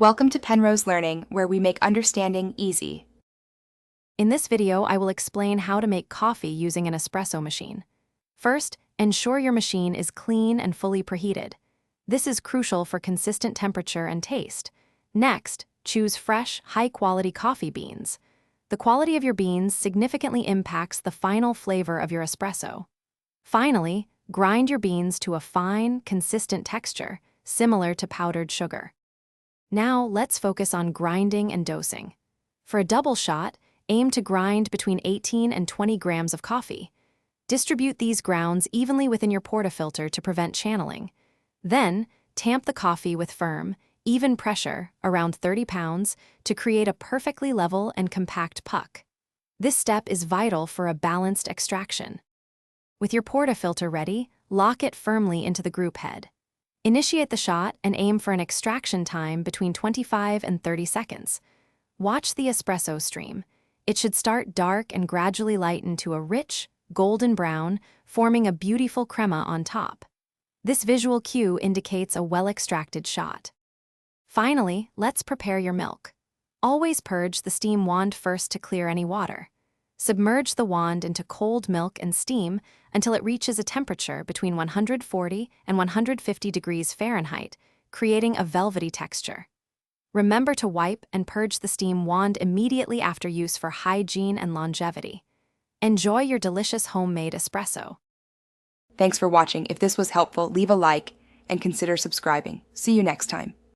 Welcome to Penrose Learning, where we make understanding easy. In this video, I will explain how to make coffee using an espresso machine. First, ensure your machine is clean and fully preheated. This is crucial for consistent temperature and taste. Next, choose fresh, high-quality coffee beans. The quality of your beans significantly impacts the final flavor of your espresso. Finally, grind your beans to a fine, consistent texture, similar to powdered sugar. Now, let's focus on grinding and dosing. For a double shot, aim to grind between 18 and 20 grams of coffee. Distribute these grounds evenly within your portafilter to prevent channeling. Then, tamp the coffee with firm, even pressure, around 30 pounds, to create a perfectly level and compact puck. This step is vital for a balanced extraction. With your portafilter ready, lock it firmly into the group head. Initiate the shot and aim for an extraction time between 25 and 30 seconds. Watch the espresso stream. It should start dark and gradually lighten to a rich, golden brown, forming a beautiful crema on top. This visual cue indicates a well-extracted shot. Finally, let's prepare your milk. Always purge the steam wand first to clear any water. Submerge the wand into cold milk and steam until it reaches a temperature between 140 and 150 degrees Fahrenheit, creating a velvety texture. Remember to wipe and purge the steam wand immediately after use for hygiene and longevity. Enjoy your delicious homemade espresso. Thanks for watching. If this was helpful, leave a like and consider subscribing. See you next time.